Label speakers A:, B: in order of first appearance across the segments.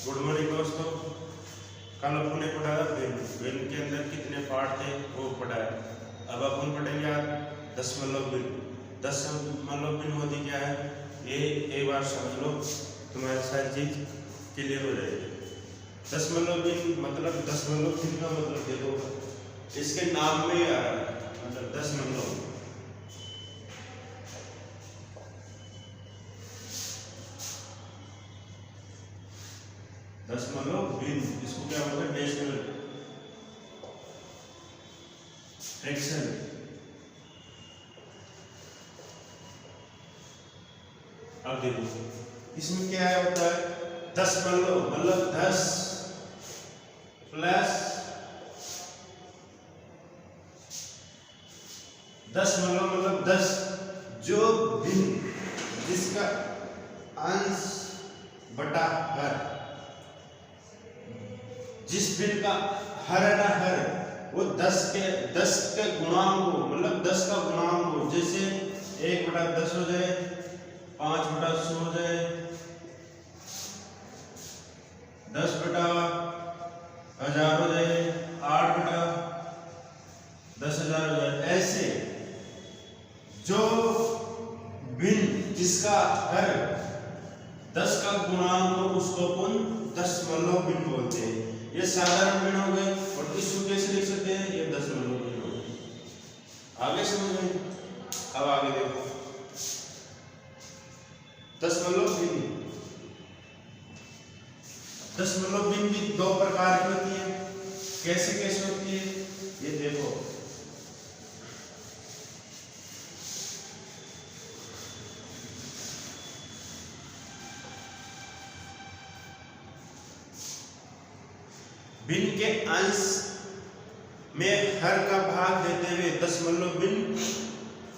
A: Good morning दोस्तों। कल अपन ने पढ़ा भिन्न के अंदर कितने पार्ट थे वो पढ़ा है। अब अपन पढ़ेंगे आज दशमलव भिन्न। दशमलव भिन्न होती क्या है ये एक बार समझ लो, तुम्हारी सारी चीज क्लियर हो जाएगी। दशमलव भिन्न मतलब दशमलव भिन्न का मतलब देखो, इसके नाम में ही आ रहा है, मतलब दशमलव। दशमलव भिन्न इसको क्या बोलते हैं? Decimal fraction. अब देखो इसमें क्या है होता है, दशमलव मतलब 10 प्लस दशमलव मतलब 10 जो भिन्न जिसका अंश बटा हर, जिस भिन्न का हर है ना हर वो 10 के गुणांक हो, मतलब 10 का गुणांक हो। जैसे 1/10 हो जाए, 5/100 हो जाए, 10/1000 हो जाए, 8/10,000 हो जाए। ऐसे जो भिन्न जिसका हर 10 का गुणांक हो उसको अपन दशमलव भिन्न बोलते हैं। ये साधारण भिन्न हो गए और इसको कैसे लिख सकते हैं? ये दशमलव भिन्न हो गए। आगे समझ में? अब आगे देखो दशमलव भिन्न। दशमलव भिन्न भी दो प्रकार की होती है। कैसे कैसे होती है ये देखो। भिन्न के अंश में हर का भाग देते हुए दशमलव भिन्न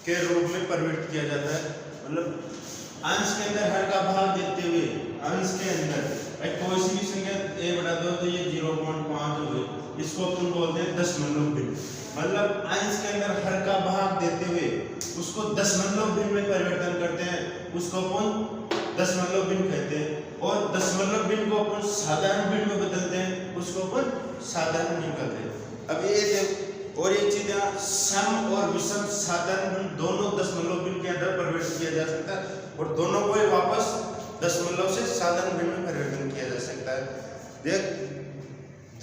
A: के रूप में परिवर्तित किया जाता है। मतलब अंश के अंदर हर का भाग देते हुए, अंश के अंदर कोई सी भी संख्या 1/2 तो ये 0.5 हो गई, इसको अपन बोलते हैं दशमलव भिन्न। मतलब अंश के अंदर हर का भाग देते हुए उसको दशमलव भिन्न में परिवर्तन करते हैं, उसको अपन दशमलव भिन्न कहते हैं। और दशमलव भिन्न को अपन साधारण भिन्न में बदलते हैं, उसको अपन साधारण भिन्न कहते हैं। अब ये देखो, और एक चीज यहाँ सम और विषम साधारण भिन्न दोनों दशमलव भिन्न के अंदर परिवर्तित किया जा सकता है और दोनों को वापस दशमलव से साधारण भिन्न में परिवर्तन किया जा सकता है। देख,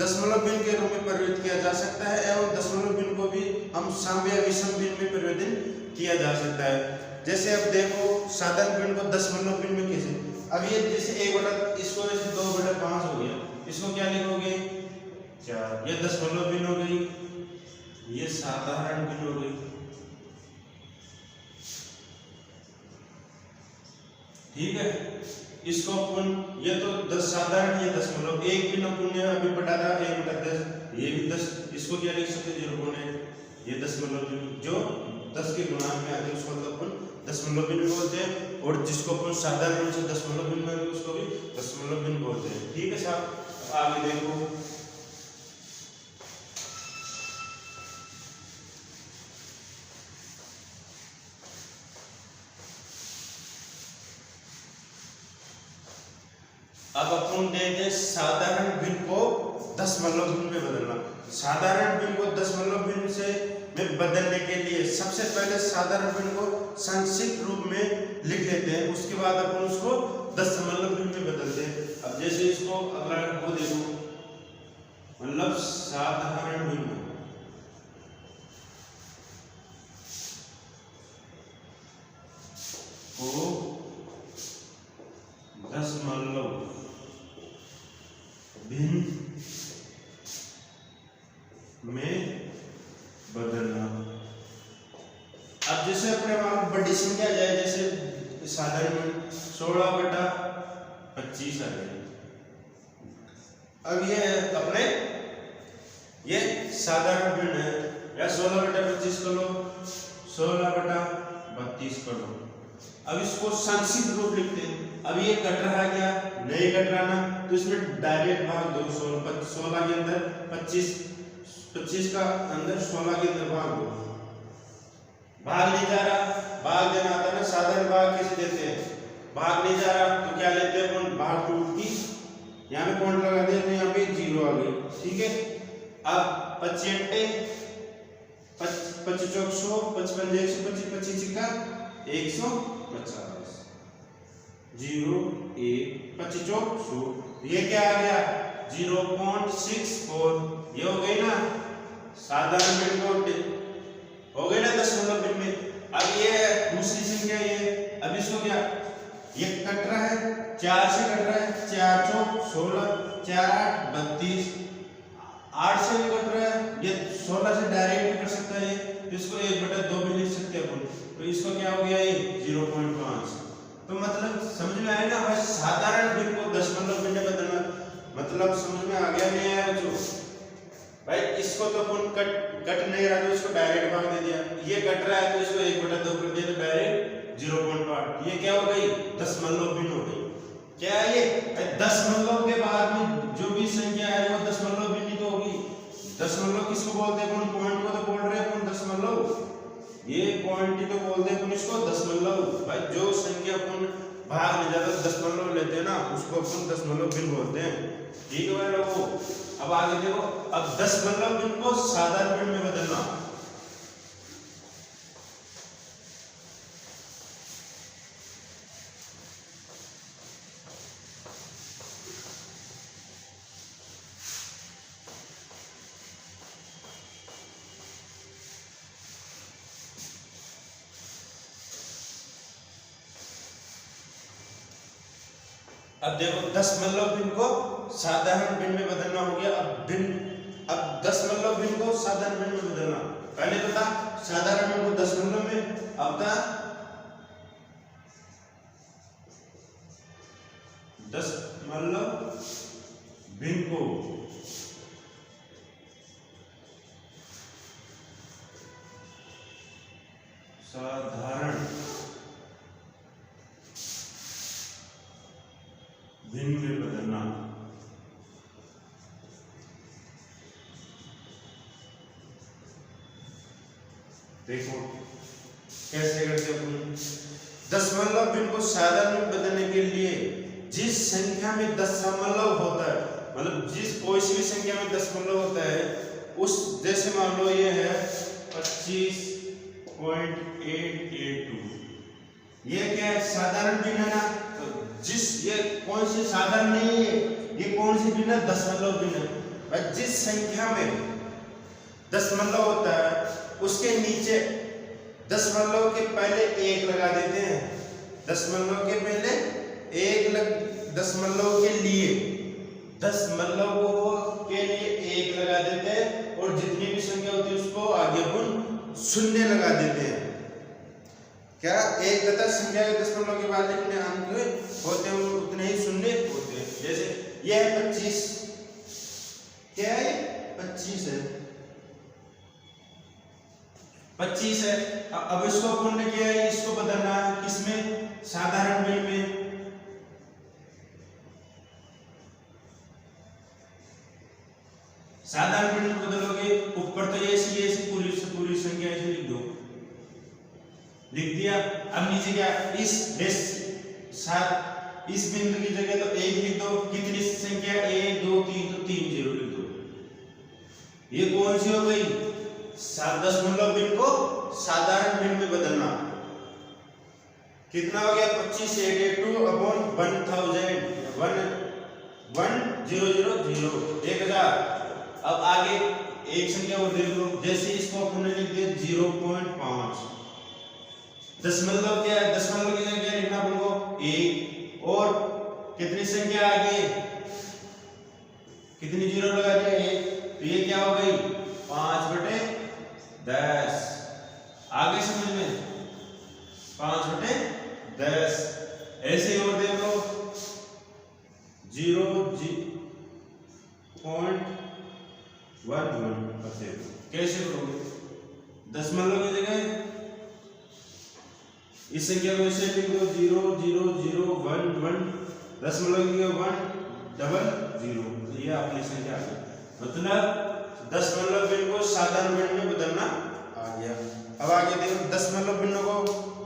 A: दशमलव भिन्न के रूप में परिवर्तित किया जा सकता है एवं दशमलव भिन्न को भी हम सम या विषम भिन्न में परिवर्तन किया जा सकता है। जैसे अब देखो साधारण भिन्न को दशमलव भिन्न में कैसे, अब ये जैसे इसको जैसे 2/5 हो गया, इसको क्या लिखोगे? 4। ये दशमलव भिन्न हो गई, ये साधारण भिन्न हो गई। ठीक है, इसको अपन ये तो 10 साधारण, ये दशमलव। एक भिन्न अपन ने अभी बता था 1/10, ये भी 10, इसको क्या लिख सकते? 0.1। ये दशमलव भिन्न जो 10 के गुणांक में आते हैं उसको अपन दशमलव भिन्न बोलते हैं, और जिसको अपन साधारण से दशमलव भिन्न में उसको भी दशमलव भिन्न बोलते हैं। ठीक है साहब, आगे देखो अब अपन देंगे साधारण भिन्न को दशमलव भिन्न में बदलना। साधारण भिन्न को दशमलव भिन्न से में बदलने के लिए सबसे पहले साधारण भिन्न को संक्षिप्त रूप में लिख लेते हैं, उसके बाद अपन उसको दशमलव भिन्न में बदलते हैं। अब जैसे इसको अगला को देखो, मतलब साधारण भिन्न को दशमलव भिन्न में बदलना। अब जैसे अपने वहां बड़ी संख्या जाए, जैसे साधारण 16/25 आ गई। अब ये अपने ये साधारण भिन्न है, या 16/25 कर लो, 16/32 कर लो। अब इसको संक्षिप्त रूप लिखते हैं। अब ये कट रहा क्या? नहीं कट रहा ना, तो इसमें डायरेक्ट भाग दो। 16 के अंदर 25 का अंदर 16 के अंदर भाग दो। भाग नहीं जा रहा, भाग देना आता है ना, साधारण भाग कैसे देते हैं? भाग नहीं जा रहा तो क्या लेते हैं अपन? भाग 2 की यहाँ पे पॉइंट लगा दिया तो यहाँ पे 0 आ गई, ठीक है। अब 25 25 चौक 100, 55 125, 25 का 150, 0 1 25 चौक 100, ये क्या आ गया 0.64, ये हो गई ना साधारण भिन्न हो गई ना दशमलव भिन्न में। अब ये दूसरी संख्या ये, अब इसको क्या ये कट रहा है 4 से कट रहा है, 4 चौक 16, 4 8 32, 8 से भी कट रहा है, ये 16 से डायरेक्ट भी कर सकता है, तो इसको 1/2 भी लिख सकते हैं अपन, तो इसको क्या हो गया ये 0.5। तो मतलब समझ में आया ना भाई, साधारण भिन्न को दशमलव भिन्न में बदलना, मतलब समझ में आ गया नहीं आया बच्चों भाई। इसको तो अपन कट नहीं रहा तो इसको डायरेक्ट भाग दे दिया, ये कट रहा है तो इसको 1/2 कर दिया तो डायरेक्ट 0.5, ये क्या हो गई दशमलव भिन्न हो गई। क्या है ये दशमलव के बाद में जो भी संख्या है वो दशमलव भिन्न तो होगी। दशमलव किसको बोलते हैं अपन, पॉइंट को तो बोल रहे हैं अपन दशमलव, ये पॉइंट ही तो बोलते हैं अपन इसको दशमलव भाई। जो संख्या अपन भाग में ज्यादा दशमलव लेते हैं ना उसको अपन दशमलव भिन्न बोलते हैं, ठीक है भाई लोगों। अब आगे देखो, अब दशमलव भिन्न को साधारण भिन्न में बदलना। अब देखो दशमलव भिन्न को साधारण भिन्न में बदलना हो गया। अब दशमलव भिन्न को साधारण भिन्न में बदलना, पहले तो था साधारण भिन्न को दशमलव में, अब था दशमलव भिन्न को साधारण भिन्न में बदलना। देखो कैसे करते हैं, दशमलव भिन्न को साधारण में बदलने के लिए जिस संख्या में दशमलव होता है, मतलब जिस कोई सी भी संख्या में दशमलव होता है उस, जैसे मान लो ये है 25.882, ये क्या है साधारण भिन्न है ना, तो जिस ये कौन सी साधारण नहीं है, ये कौन सी भिन्न है दशमलव भिन्न है। जिस संख्या में दशमलव होता है उसके नीचे दशमलव के पहले 1 लगा देते हैं, दशमलव के पहले 1 दशमलव के लिए दशमलव के लिए 1 लगा देते हैं, और जितनी भी संख्या होती है उसको आगे अपन शून्य लगा देते हैं। क्या एक गलत संख्या के दशमलव के बाद जितने अंक होते हैं उतने ही शून्य होते हैं। जैसे यह है 25, क्या है 25 है, 25 है। अब इसको अपन ने क्या है, इसको बदलना है किसमें, साधारण भिन्न में। साधारण भिन्न में बदलोगे, ऊपर तो ऐसी पूरी संख्या ऐसे लिख दो, लिख दिया। अब नीचे क्या, इस बिंदु की जगह तो 1 लिख दो, कितनी संख्या 1 2 3 तो 3 0 लिख दो। ये कौन सी हो गई, दशमलव भिन्न को साधारण भिन्न में बदलना। कितना हो गया 25.882 अपॉन 1000 1000। अब आगे एक संख्या और देख लो, जैसे इसको अपन ने लिख दिया 0.5, दशमलव क्या है, दशमलव की जगह क्या लिखना अपन को 1, और कितनी संख्या आ गई, कितनी 0 लगा दिया 1, तो ये क्या हो गई 5/10। आगे समझ में 5/10। ऐसे ही और देख लो 0.11। कैसे करोगे, दशमलव की जगह इस संख्या को ऐसे लिख दो 0 0 0 1 1, दशमलव की जगह 100। ये आपकी संख्या आ गई, मतलब दशमलव भिन्न को साधारण भिन्न में बदलना आ गया। अब आगे देखो, दशमलव भिन्न को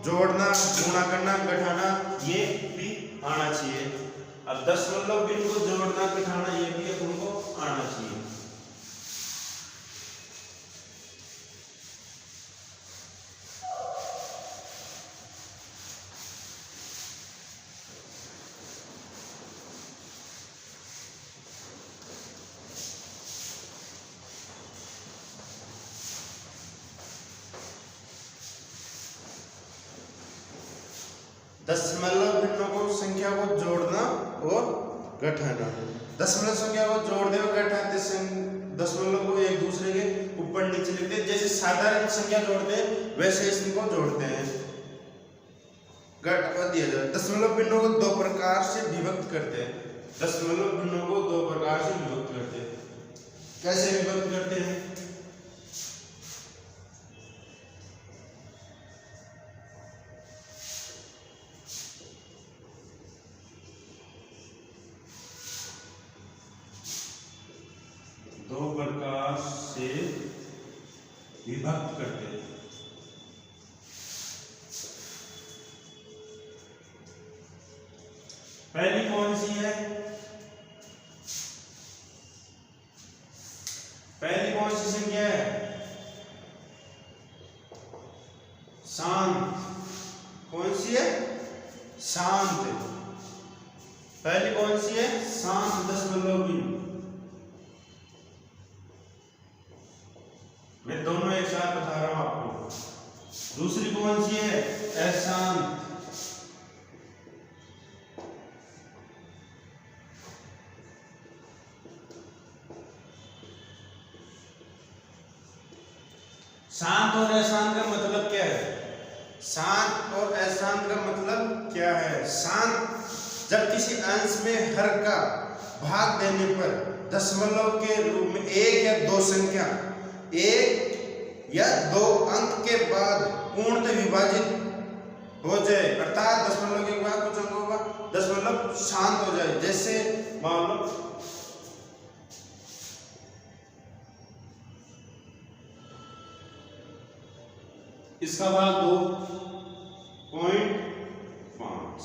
A: जोड़ना, गुणा करना, घटाना, ये भी आना चाहिए। अब दशमलव बिन को जोड़ना बिठाना ये भी अपन को आना चाहिए। दशमलव भिन्नों को संख्या को जोड़ना और घटाना। दशमलव संख्या को जोड़ने और घटाते दशमलव को एक दूसरे के ऊपर नीचे लिखते हैं। जैसे साधारण संख्या जोड़ते हैं वैसे इसको जोड़ते हैं, घटा दिया जाए। दशमलव भिन्नों को दो प्रकार से विभक्त करते हैं। दशमलव भिन्नों को दो प्रकार से विभक्त करते हैं। कैसे विभक्त करते हैं? दो प्रकार से विभक्त करते हैं। पहली कौन सी है? पहली कौन सी संख्या है? शांत। कौन सी है? शांत। पहली कौन सी है? शांत दशमलव भिन्न। मैं दोनों एक साथ बता रहा हूं आपको। दूसरी कौन सी है? अशांत। शांत और अशांत का मतलब क्या है? शांत और अशांत का मतलब क्या है? शांत जब किसी अंश में हर का भाग देने पर दशमलव के रूप में एक या दो संख्या एक या दो अंक के बाद पूर्णतः विभाजित हो जाए, अर्थात दशमलव के बाद कुछ अंकों का दशमलव शांत हो जाए। जैसे मान लो इसका भाग 2.5।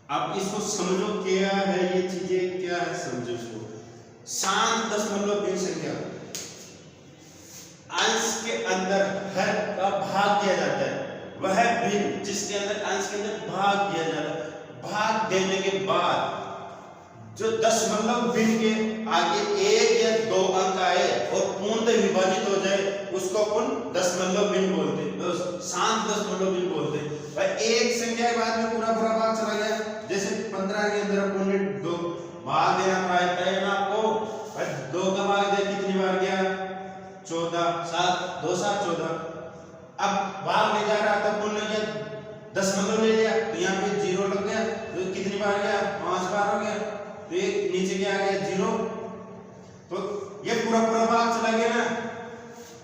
A: अब इसको समझो क्या है, ये चीजें क्या है समझो इसको। शांत दशमलव भिन्न संख्या अंश के अंदर हर का भाग दिया जाता है, वह भिन्न जिसके अंदर अंश के अंदर भाग दिया जाता है। भाग देने के बाद जो दशमलव भिन्न के आगे एक या दो अंक आए और पूर्णतः विभाजित हो जाए उसको अपन दशमलव भिन्न बोलते हैं, शांत दशमलव भिन्न बोलते हैं। भाई एक संख्या के बाद में पूरा भाग चला गया, जैसे 15 के अंदर अपन ने दो भाग देना है ना आपको। भाई 2 का भाग दे कितनी बार गया? 14। 7 2 7 14। अब भाग ले जा रहा था अपन ने क्या दशमलव ले लिया तो यहाँ पे 0 लग गया, तो कितनी बार गया? 5 बार हो गया, तो ये नीचे क्या आ गया? 0। तो ये पूरा भाग चला गया ना,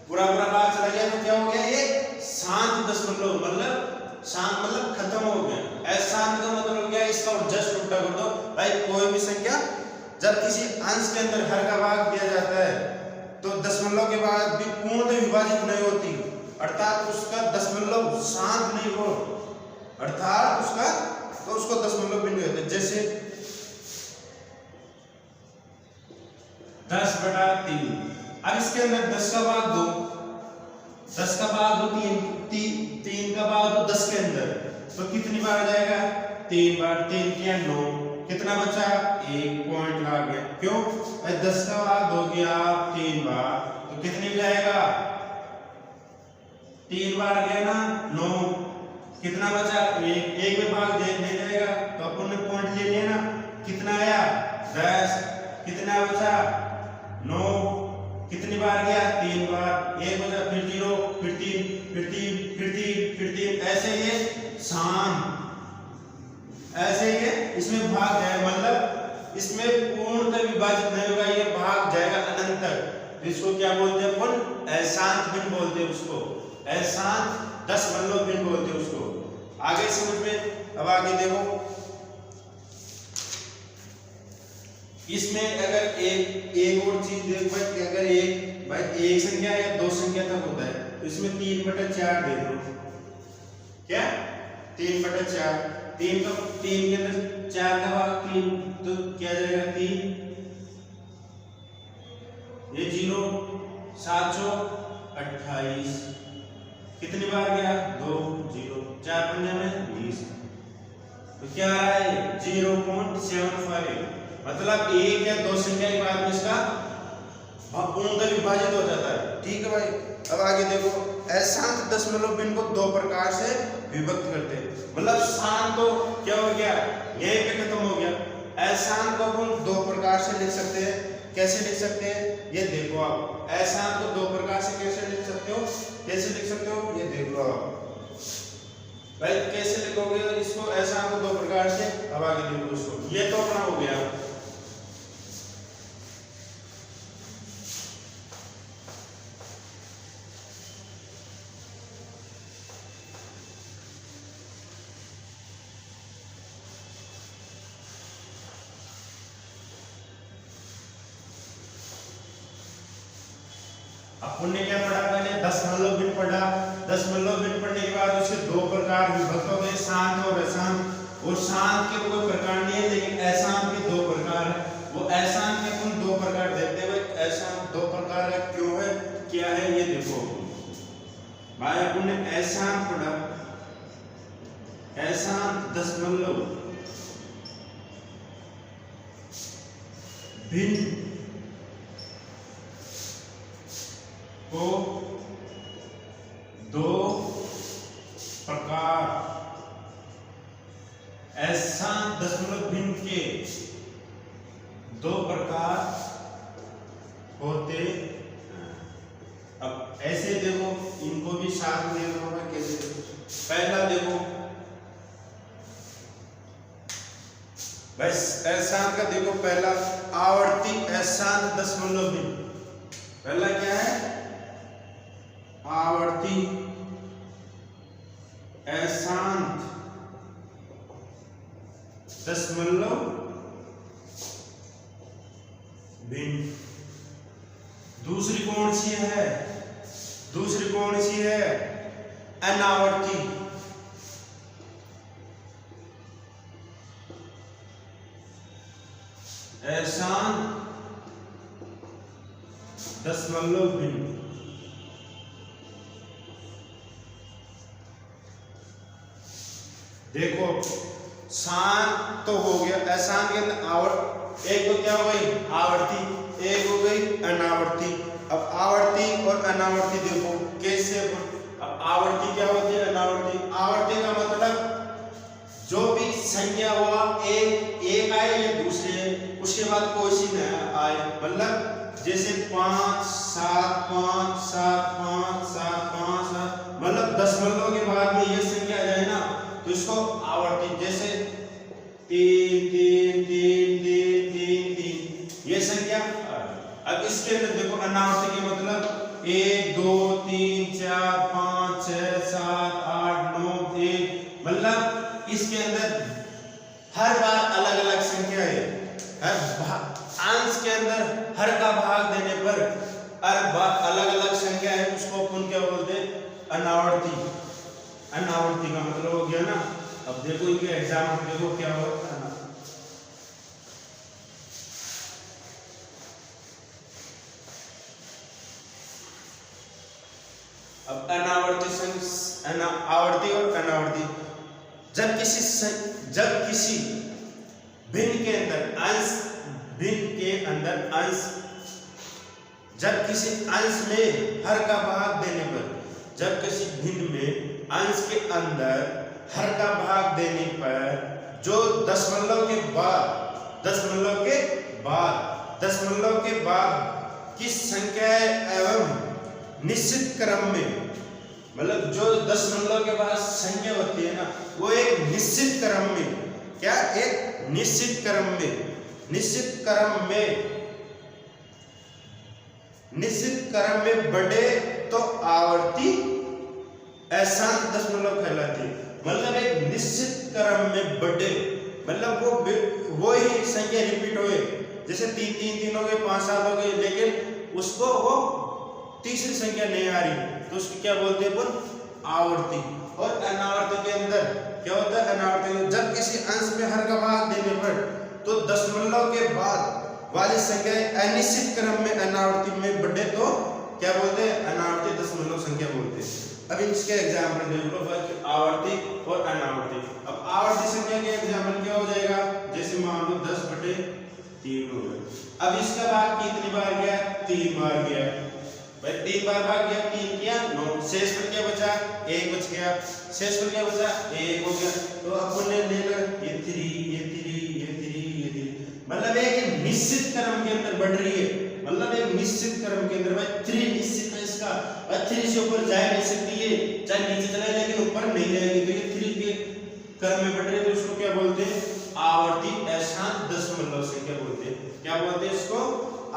A: पूरा भाग चला गया तो क्या हो गया? ये शांत दशमलव मतलब शांत मतलब खत्म हो गया। अशांत का मतलब क्या है? इसका जस्ट उल्टा कर दो। भाई कोई भी संख्या जब किसी अंश के अंदर हर का भाग दिया जाता है तो दशमलव के बाद भी पूर्णतः विभाजित नहीं होती, अर्थात उसका दशमलव शांत नहीं हो, अर्थात उसको दशमलव भिन्न कहते हैं। जैसे 10/3। अब इसके अंदर 10 का भाग 2, 10 का भाग 2 3 का भाग 2 10 के अंदर, तो कितनी बार आ जाएगा? 3 बार। 3 किया 9, कितना बचा? 1 पॉइंट ला गया। क्यों? 10 का भाग हो गया 3 बार, तो कितनी जाएगा? 3 बार गया ना 9, कितना बचा? 1 में भाग नहीं जाएगा तो अपन ने पॉइंट ले लिया ना, कितना आया? 10। कितना बचा? 9। कितनी बार गया? 3 बार। 1 बचा, फिर 0, फिर 3, फिर 3, फिर 3, फिर 3, ऐसे ये शांत, ऐसे ये इसमें भाग जाए, मतलब इसमें पूर्णतः विभाजित नहीं होगा, ये भाग जाएगा अनंत तक। तो इसको क्या बोलते हैं अपन? अशांत भिन्न बोलते हैं उसको, अशांत दशमलव भिन्न बोलते हैं उसको। आगे समझ में। अब आगे देखो, इसमें अगर एक और चीज देख भाई कि अगर एक संख्या या दो संख्या तक होता है तो इसमें 3/4 दे दो। क्या? 3/4। 3 के अंदर 4 का भाग 3 तो क्या जाएगा 3, ये 0, 7 28, कितनी बार गया 2 0, 4 पंजे में 20, तो क्या आ रहा है 0.75, मतलब एक या दो संख्या के बाद में इसका पूर्णतः विभाजित हो जाता है। ठीक है भाई, अब आगे देखो अशांत दशमलव भिन्न को दो प्रकार से विभक्त करते हैं, मतलब शांत तो क्या हो गया यहीं पे खत्म हो गया, अशांत को अपन दो प्रकार से लिख सकते हैं। कैसे लिख सकते हैं ये देखो आप, अशांत को दो प्रकार से कैसे लिख सकते हो, कैसे लिख सकते हो ये देख लो आप भाई, कैसे लिखोगे इसको अशांत को दो प्रकार से। अब आगे देखो इसको, ये तो अपना हो गया। अपन ने क्या पढ़ा पहले दशमलव भिन्न पढ़ा, दशमलव भिन्न पढ़ने के बाद उसके दो प्रकार विभक्त हो गए, शांत और अशांत। और शांत के कोई प्रकार नहीं है लेकिन अशांत के दो प्रकार है, वो अशांत के अपन दो प्रकार देखते हुए अशांत दो प्रकार है, क्यों है क्या है ये देखो भाई। अपन ने अशांत पढ़ा, अशांत दशमलव भिन्न को दो प्रकार, अशांत दशमलव भिन्न के दो प्रकार होते। अब ऐसे देखो इनको भी साथ में लेना होगा, कैसे देखो पहला देखो बस अशांत का देखो, पहला आवर्ती अशांत दशमलव भिन्न, पहला क्या है आवर्ती अशांत दशमलव भिन्न। दूसरी कौन सी है, दूसरी कौन सी है अनावर्ती, अशांत दशमलव भिन्न। देखो शांत तो हो गया, अशांत के अंदर एक तो क्या हो गई आवर्ती, एक हो गई अनावर्ती। अब आवर्ती और अनावर्ती देखो कैसे, अब आवर्ती क्या होती है अनावर्ती, आवर्ती का मतलब जो भी संख्या हुआ एक आए या दूसरे, उसके बाद कोई सी नया आए, मतलब जैसे 5 7 5 7 5 7 5 7, मतलब दशमलव के बाद में ये संख्या आ जाए ना तो इसको आवर्ती, जैसे 3 3 3 3 3 3 ये संख्या। अब इसके अंदर देखो अनावर्ती के मतलब 1 2 3 4 5 6 7 8 9 1, मतलब इसके अंदर हर बार अलग अलग संख्या है, हर अंश के अंदर हर का भाग देने पर हर बार अलग अलग संख्या है, उसको अपन क्या बोलते हैं अनावर्ती। अनावर्ती का मतलब हो गया ना। अब देखो इनके एग्जाम में देखो क्या होता है ना, अब आवर्ती और अनावर्ती, जब किसी भिन्न के अंदर अंश, भिन्न के अंदर अंश, जब किसी अंश में हर का भाग देने पर, जब किसी भिन्न में अंश के अंदर हर का भाग देने पर जो दशमलव के बाद की संख्या एवं निश्चित क्रम में, मतलब जो दशमलव के बाद संख्या होती है ना वो एक निश्चित क्रम में, क्या एक निश्चित क्रम में बढ़े तो आवर्ती अशांत दशमलव कहलाती है। मतलब एक निश्चित क्रम में बढ़े, मतलब वो ही संख्या रिपीट हुए, जैसे 3 3 3 हो गए, 5 7 हो गए, लेकिन उसको वो तीसरी संख्या नहीं आ रही तो उसको क्या बोलते हैं अपन आवर्ती। और अनावर्ती के अंदर क्या होता है अनावर्ती। जब किसी अंश में हर का भाग देने पर तो दशमलव के बाद वाली संख्या अनिश्चित क्रम में अनावर्ती में बढ़े तो क्या बोलते हैं, अनावर्ती दशमलव संख्या बोलते हैं। अब इसके एग्जाम्पल देख लो कि आवर्ती और अनावर्ती। अब आवर्ती संख्या के एग्जाम्पल क्या हो जाएगा, जैसे मान लो 10/3 हो गया। अब इसका भाग कितनी बार गया, 3 बार गया भाई, 3 बार भाग गया, 3 किया 9, शेष पर क्या बचा, 1 बच गया, शेष पर क्या बचा, 1 हो गया। तो अपन ने ले लिया ये 3 ये 3 ये 3 ये 3, मतलब एक निश्चित क्रम के अंदर बढ़ रही है, मतलब एक निश्चित क्रम के अंदर भाई 3 निश्चित है इसका, 3 से ऊपर जा नहीं सकती है, चाहे नीचे चले लेकिन ऊपर नहीं जाएगी। तो ये 3 के क्रम में बढ़ रही है, तो इसको क्या बोलते हैं, आवर्ती अशांत दशमलव संख्या बोलते हैं। क्या बोलते हैं इसको,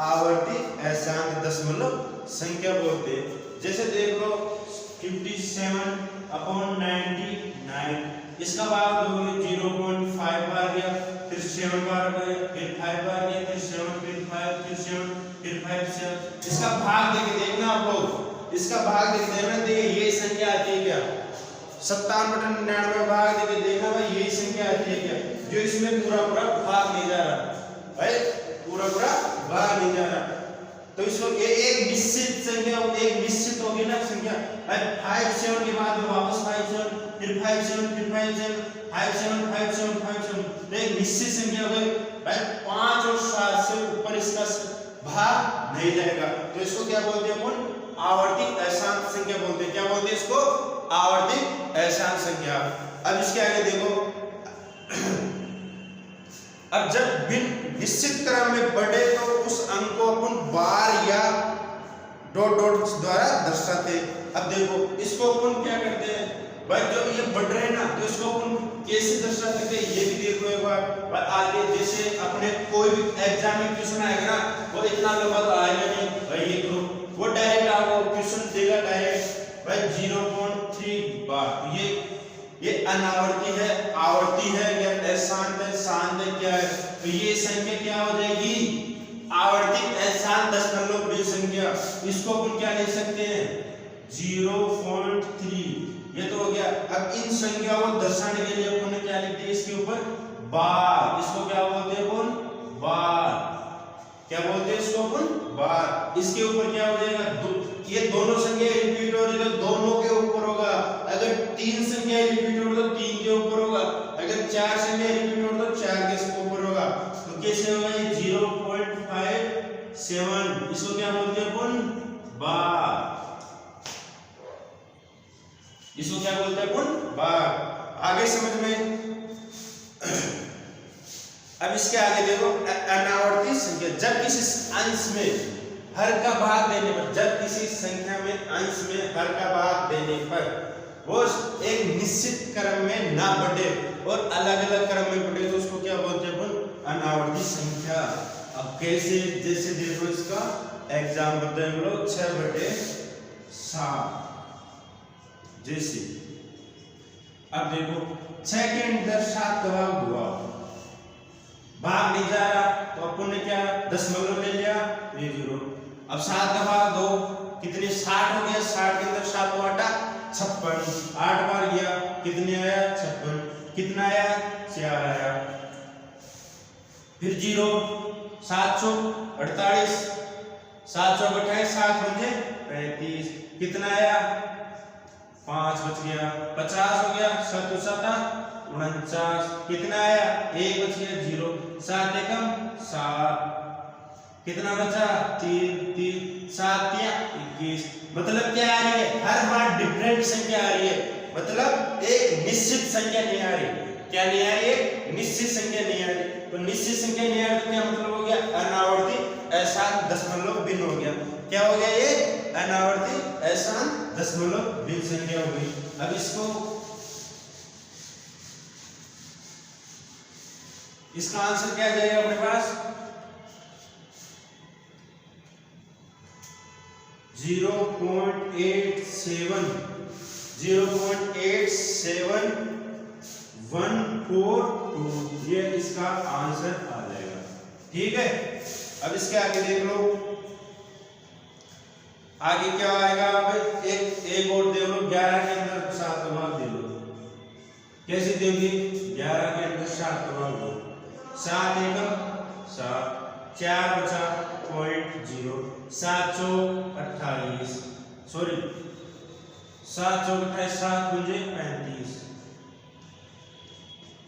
A: आवर्ती अशांत दशमलव संख्या बोलते हैं। जैसे देख लो 57/99, इसका भाग दोगे 0.5 बार गया, फिर 7 बार गया, फिर 5 बार गया, फिर 7, फिर 5, फिर 7, फिर 5, 7। इसका भाग देके देखना आप लोग, इसका भाग देके देखना, देखिए ये संख्या आती है क्या, 57/99 भाग देके देखना भाई यही संख्या आती है क्या, जो इसमें पूरा पूरा भाग नहीं जा रहा भाई, पूरा पूरा भाग नहीं जा रहा। तो इसको ये एक निश्चित संख्या, एक निश्चित होगी ना संख्या, 5 7 के बाद में वापस 5 7, फिर 5 7, फिर 5 7, 5 7 5 7 5 7, तो एक निश्चित संख्या हो गई भाई। 5 और 7 से ऊपर इसका भाग नहीं जाएगा, तो इसको क्या बोलते हैं अपन, आवर्ती अशांत संख्या बोलते हैं। क्या बोलते हैं इसको, आवर्ती अशांत संख्या। अब इसके आगे देखो, अब जब बिन निश्चित क्रम में बढ़े तो उस अंक को अपन बार या डॉट डॉट द्वारा दर्शाते हैं। अब देखो इसको अपन क्या करते हैं भाई, जो ये बढ़ रहे हैं ना, तो इसको अपन कैसे दर्शा सकते हैं ये भी देख लो एक बार। आगे जैसे अपने कोई भी एग्जाम में क्वेश्चन आएगा ना, वो इतना लंबा तो आएगा नहीं भाई, ये तो वो डायरेक्ट आपको क्वेश्चन देगा डायरेक्ट भाई 0.3 बार। ये अनावर्ती है, आवर्ती है या अशांत है, शांत है, क्या है, तो ये संख्या क्या हो जाएगी, आवर्ती अशांत दशमलव बिंदु संख्या। इसको अपन क्या लिख सकते हैं, 0.3, ये तो हो गया। अब इन संख्याओं को दर्शाने के लिए अपन ने क्या लिख दिया इसके ऊपर, बार। इसको क्या बोलते हैं अपन, बार। क्या बोलते हैं इसको अपन, बार। इसके ऊपर क्या हो जाएगा, ये दोनों संख्या रिपीट हो रही है तो दोनों के ऊपर होगा। अगर 3 संख्या रिपीट हो तो 3 के ऊपर होगा, अगर 4 संख्या रिपीट हो तो 4 के ऊपर होगा। तो कैसे होगा ये 0.57, इसको क्या बोलते हैं अपन, बार। इसको क्या बोलते हैं अपन, बार। आगे समझ में। अब इसके आगे देखो, अनावर्ती संख्या, जब किसी अंश में हर का भाग देने पर, जब किसी संख्या में अंश में हर का भाग देने पर वो एक निश्चित क्रम में ना बढ़े और अलग अलग क्रम में बढ़े, तो उसको क्या बोलते हैं अपन, अनावर्ती संख्या। अब कैसे, जैसे देखो इसका एग्जाम्पल देख लो 6/7, जैसे अब देखो 6 के अंदर 7 का भाग हुआ, भाग नहीं जा रहा, तो अपन ने क्या दशमलव ले लिया, ये 0। अब 7 का भाग 2, कितने 60 हो गया, 60 के अंदर 7 को 56, 8 बार गया, कितने आया 56, कितना आया 4 आया, फिर 0, 748, 728, 7 बचे 35, कितना आया 5 बच गया, 50 हो गया, 7 7 49, कितना आया 1 बच गया 0, 7 एकम 7, कितना बचा 3 3, 7 या 21। मतलब क्या आ रही है, हर बार डिफरेंट संख्या आ रही है, मतलब एक निश्चित संख्या नहीं आ रही। क्या नहीं आ रही है, निश्चित संख्या नहीं आ रही। तो निश्चित संख्या नहीं आ रही तो क्या मतलब हो गया, अनावर्ती अशांत दशमलव भिन्न हो गया। क्या हो गया, ये अनावर्ती अशांत दशमलव भिन्न संख्या हो गई। अब इसका आंसर क्या जाएगा अपने पास, 0.87142, ये इसका आंसर आ जाएगा। ठीक है, अब इसके आगे देख लो, आगे क्या आएगा, अब एक और देख लो, 11 के अंदर 7 का भाग दे लो, कैसे दोगे? 11 के अंदर 7 दबाओ दो, 7 एकम 7, 4 बचा 0.0, 7 चौक 28, सॉरी 7 चौक 28, 7 गुंजे 35,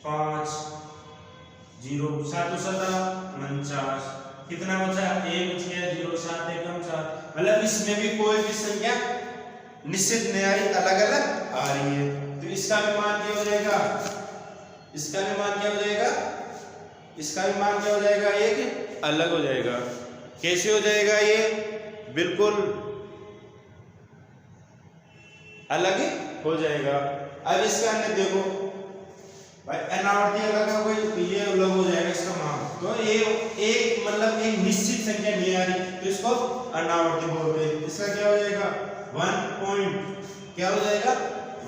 A: 5 0, 7 49, कितना बचा? 1 बच गया, 0 7 एकम 7। मतलब इसमें भी कोई भी संख्या निश्चित नहीं आ रही, अलग अलग आ रही है। तो इसका भी मान क्या हो जाएगा? इसका भी मान क्या हो जाएगा? इसका भी मान क्या हो जाएगा? एक अलग हो जाएगा। कैसे हो जाएगा? ये बिल्कुल अलग हो जाएगा। अब इसका अंदर देखो भाई, अनावर्ती अलग हो गई तो ये अलग हो जाएगा इसका मान। तो ये एक मतलब एक निश्चित संख्या नहीं आ रही तो इसको अनावर्ती बोलते हैं। इसका क्या हो जाएगा? 1 क्या हो जाएगा?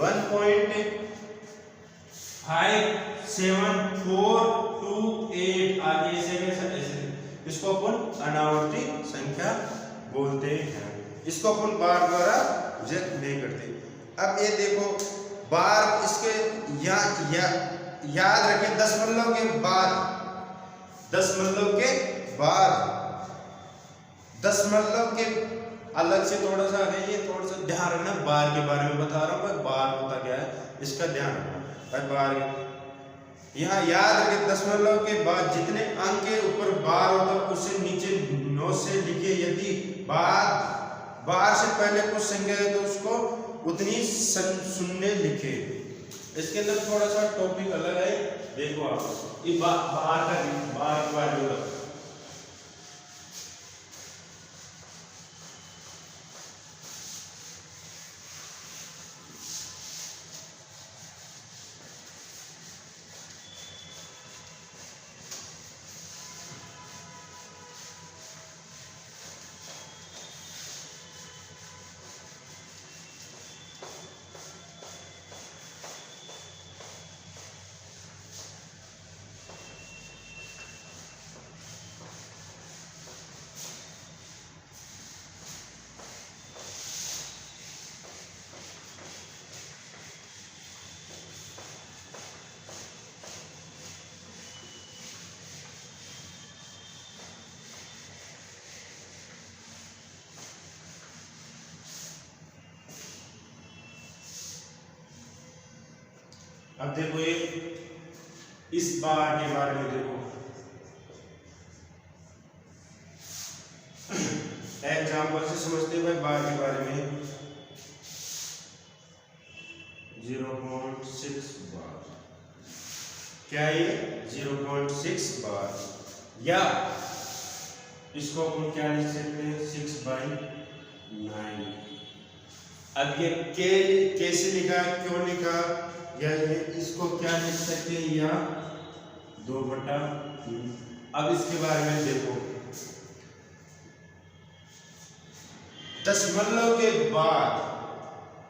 A: 1.57428 आगे ऐसे इसको अपन अनावर्ती संख्या बोलते हैं। इसको अपन बार द्वारा व्यक्त नहीं करते। अब ये देखो बार, इसके याद रखें दशमलव के बाद, दशमलव के बाद, दशमलव के अलग से थोड़ा सा है, ये थोड़ा सा ध्यान रखना। बार के बारे में बता रहा हूँ भाई, बार होता क्या है इसका ध्यान रखना भाई। बार यहाँ याद रखें दशमलव के बाद जितने अंक के ऊपर बार होता है उससे नीचे 9 से लिखे। यदि बार से पहले कुछ संख्या है तो उसको उतनी शून्य लिखे। इसके अंदर थोड़ा सा टॉपिक अलग है, देखो आप ये बार के बारे में। अब देखो ये इस बार के बारे में देखो, एग्जाम्पल से समझते हैं भाई बार के बारे में। 0.6 बार, क्या ये 0.6 बार, या इसको अपन क्या लिख सकते हैं 6/9। अब ये कैसे लिखा, क्यों लिखा, या इसको क्या लिख सकते हैं, या 2/3। अब इसके बारे में देखो, दशमलव के बाद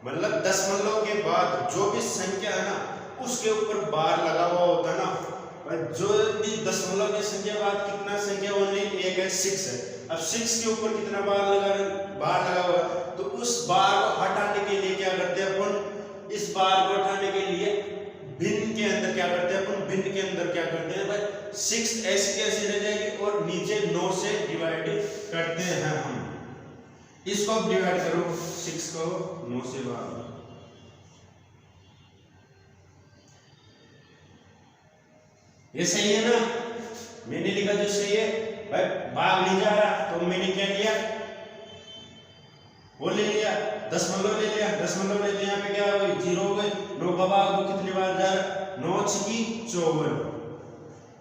A: मतलब दशमलव के बाद जो भी संख्या है ना उसके ऊपर बार लगा हुआ होता है ना। जो भी दशमलव की संख्या बाद कितना संख्या ओनली एक है, 6 है। अब 6 के ऊपर कितना बार लगा हुआ है, तो उस बार को हटाने के लिए क्या करते हैं अपन, इस बार को हटाने के लिए भिन्न के अंदर क्या करते हैं अपन, भिन्न के अंदर क्या करते हैं भाई 6 ऐसी कैसी रह जाएगी और नीचे 9 से डिवाइड करते हैं हम। इसको डिवाइड करो, 6 को 9 से भाग, ये सही है ना, मैंने लिखा जो सही है भाई, भाग नहीं जा रहा तो मैंने क्या किया, वो ले लिया, दशमलव ले लिया, दशमलव ले लिया, यहाँ पे क्या हो गई 0 हो गई। 9 का भाग तो कितनी बार जा रहा, 9 6 54,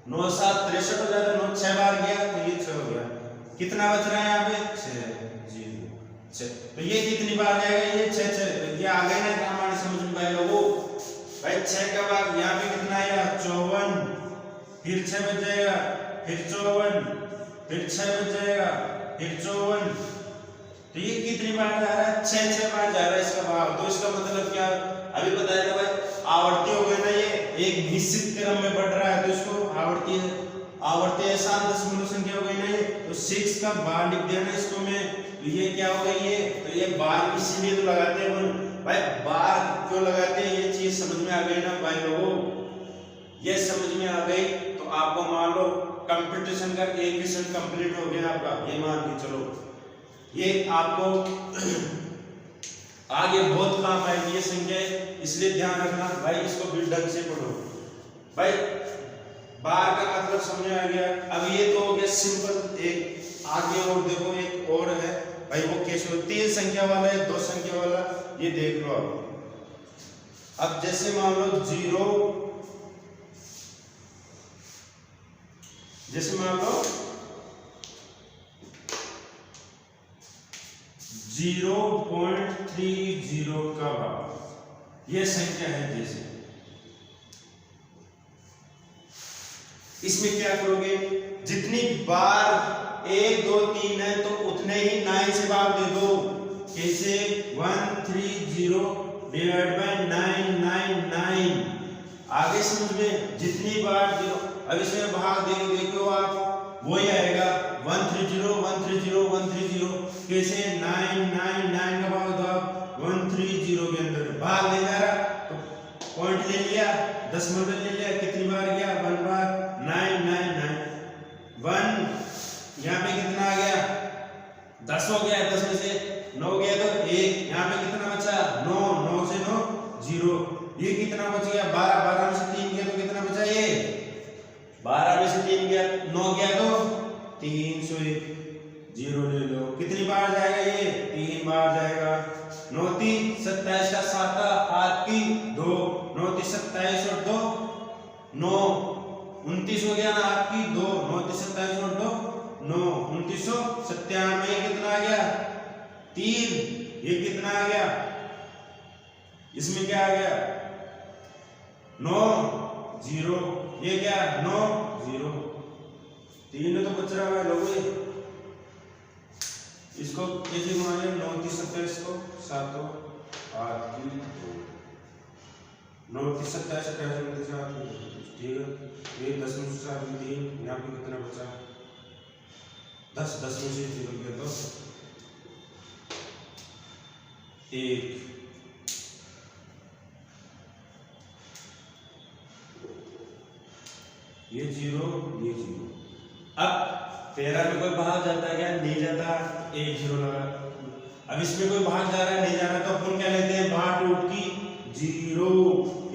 A: 9 7 63 हो जाता, 9 6 बार गया तो ये 6 हो गया। कितना बच रहा है यहाँ पे 6, तो ये कितनी बार जाएगा, ये 6 6, ये आ गए ना हमारे समझ में भाई लोगों। भाई 6 का भाग यहाँ पे कितना आएगा 54, फिर 6 बच जाएगा, फिर 54, फिर 6 बच जाएगा, फिर 54, तो ये कितनी बार जा रहा है 6 6 बार जा रहा है इसका भाग। तो इसका मतलब क्या, अभी बताया था भाई आवर्ती हो गया ना, ये एक निश्चित क्रम में बढ़ रहा है तो इसको आवर्ती आसान दशमलव संख्या हो गई ना ये, तो 6 का बार लिख दिया ना इसको में, तो ये क्या हो गई ये, तो ये बार इसीलिए तो लगाते हैं अपन भाई बार क्यों लगाते हैं, ये चीज समझ में आ गई ना भाई लोगों, ये समझ में आ गई तो आपको मान लो कंपटीशन का एक क्वेश्चन कंप्लीट हो गया आपका, ये मान के चलो। ये आपको आगे बहुत काम आएगी ये संख्या, इसलिए ध्यान रखना भाई, इसको भी ढंग से पढ़ो भाई। बार का मतलब समझ में आ गया। अब ये तो हो गया सिंपल, एक आगे और देखो एक और है भाई, वो कैसे हो, 3 संख्या वाला है 2 संख्या वाला, ये देख लो आप। अब जैसे मान लो 0, जैसे मान लो 0.30 का भाग, ये संख्या है जैसे, इसमें क्या करोगे, जितनी बार 1 2 3 है तो उतने ही 9 से भाग दे दो। कैसे, 130 डिवाइड बाय 999, आगे समझ में, जितनी बार 0, अब इसमें भाग देंगे देखो आप, वही आएगा 130 130 130, कैसे 999 का भाग दो आप 130 के अंदर, भाग ले जा रहा तो पॉइंट ले लिया, दशमलव ले लिया, कितनी बार गया 1 बार, 999 1, यहाँ पे कितना आ गया 10 हो गया, 10 में से 9 गया तो 1, यहाँ पे कितना बचा 9, 9 से 9 0, ये कितना बच गया 12, 12 में से 3 गया तो कितना बचा, ये 12 में से 3 गया, 9 गया तो 301, 0 ले लो, कितनी बार जाएगा ये 3 बार जाएगा, 9 3 27 का 7 8 की 2, 9 3 27 और 2 9 29 हो गया ना आपकी 2, 9 3 27 और 2 9 2997, कितना आ गया 3, ये कितना आ गया, इसमें क्या आ गया 9 0, ये क्या 9 0, 3 तो बच रहा है लोगों, इसको कैसे घुमाएंगे, 9 3 27 को 7 8 की 2, 9 3 27 28 29, ठीक है, ये 10 में से 7 में 3, यहाँ पे कितना बचा 10, 10 में से 0 गया तो 1, ये 0 ये 0। अब 13 में कोई भाग जाता है क्या, नहीं जाता, 1 0 लगा। अब इसमें कोई भाग जा रहा है, नहीं जा रहा, तो अपन क्या लेते हैं, भाग टूट की 0,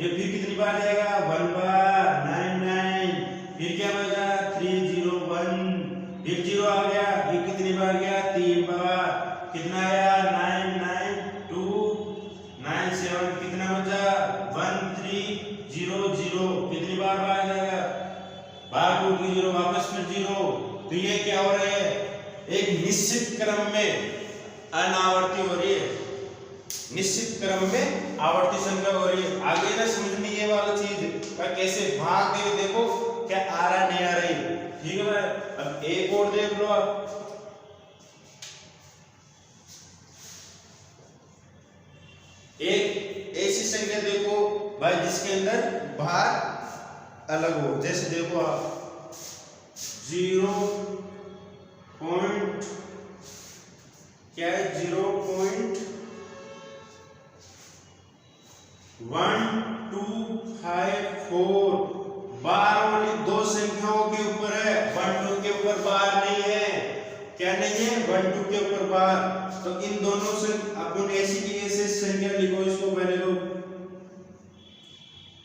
A: ये फिर कितनी बार जाएगा 1 बार 99, फिर क्या बचा 301, फिर 0 आ गया, ये कितनी बार गया 3 बार, कितना आया 992 97, कितना बचा 1300, कितनी बार भाग जाएगा, भाग टूट की 0, वापस फिर 0, तो ये क्या हो रहा है, एक निश्चित क्रम में अनावर्ती हो रही है, निश्चित क्रम में आवर्ती संख्या हो रही है। आगे ना समझ में ये वाला चीज का कैसे भाग दे, देखो क्या आ रहा नहीं आ रही, ठीक है भाई। अब एक और देख लो आप, एक ऐसी संख्या देखो भाई जिसके अंदर भाग अलग हो, जैसे देखो आप 0. क्या है 0.1254, बार ओनली 2 संख्याओं के ऊपर है, 1 2 के ऊपर बार नहीं है, क्या नहीं है 1 2 के ऊपर बार, तो इन दोनों से अपन ऐसी की ऐसे संख्या लिखो, इसको पहले लो,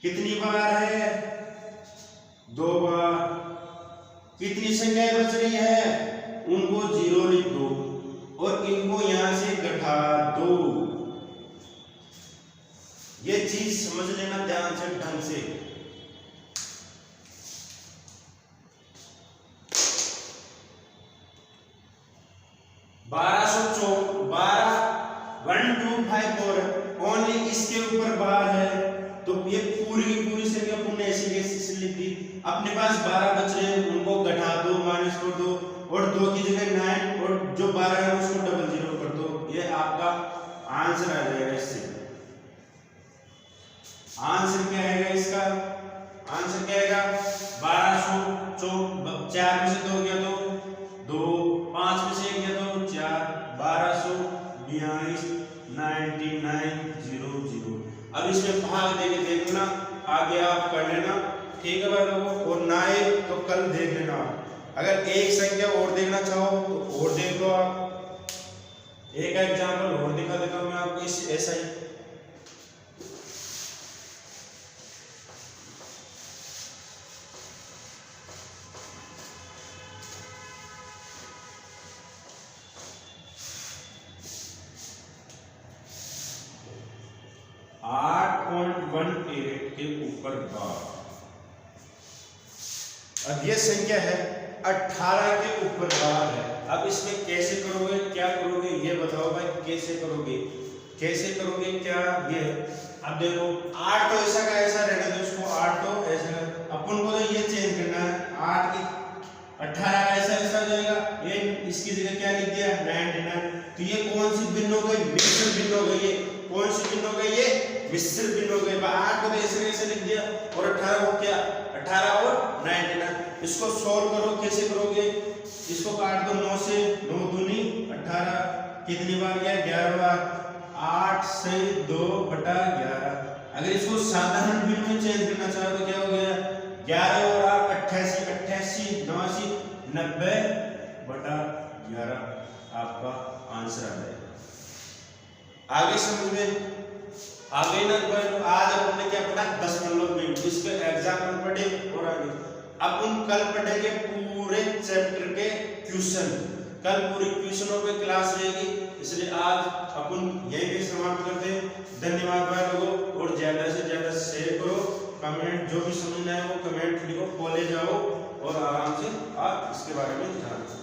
A: कितनी बार है 2 बार, कितनी संख्याएं बच रही है, उनको 0 लिख दो और इनको यहां से घटा दो, ये चीज समझ लेना ध्यान से ढंग से। 1254 ओनली इसके ऊपर बार है, तो ये पूरी की पूरी संख्या पुण्य ऐसी कैसे लिख दी, अपने पास 12 बच रहे हैं, उनको घटा दो, माइनस कर दो, और 2 की जगह 9 और जो 12 है उसको डबल 0 कर दो, ये आपका आंसर आ जाएगा। इससे आंसर क्या आएगा, इसका आंसर क्या आएगा 1204, 4 में से 2 गया तो 2, 5 में से 1 गया तो 4, 1242 99 0। कल देख लेना। अगर एक संख्या और देखना चाहो तो और देख लो आप। एक एग्जाम्पल और दिखा देता हूं मैं आपको इस ऐसा ही। के ऊपर बार। अब यह संख्या है 18 के ऊपर बार है। अब इसमें कैसे करोगे, क्या करोगे ये बताओ भाई, कैसे करोगे, कैसे करोगे क्या ये। अब देखो 8 तो ऐसा का ऐसा रहने दो इसको, 8 तो ऐसा, अपन को तो ये चेंज करना है। 8 की 18 का ऐसा ऐसा हो जाएगा, ये इसकी जगह क्या लिख दिया 99। तो ये कौन सी भिन्न हो गई, मिश्र भिन्न हो गई। ये कौन सी भिन्न हो गई, ये मिश्र भिन्न हो गई। 8 को तो ऐसे कैसे लिख दिया और 18 को क्या 18 और 99। इसको सॉल्व करो, कैसे करोगे, इसको काट दो 9 से, 9 दूनी 18, कितनी बार गया 11 बार, 8 से 2/11। अगर इसको साधारण भिन्न में चेंज करना चाहो तो क्या हो गया 11 और 8 88, 88 89 90/11 आपका आंसर आ जाएगा। आगे समझ में आगे ना आज अपन ने क्या पढ़ा दशमलव बिंदु, इसके एग्जाम्पल पढ़े और आगे अपन कल पढ़ेंगे पूरे चैप्टर के क्वेश्चन। कल पूरी क्वेश्चनों पे क्लास रहेगी, इसलिए आज अपन यहीं पे समाप्त करते हैं। धन्यवाद भाई लोगों, और ज्यादा से ज्यादा शेयर करो, कमेंट जो भी समझना है वो कमेंट लिखो, कॉलेज आओ और आराम से आप इसके बारे में जानो।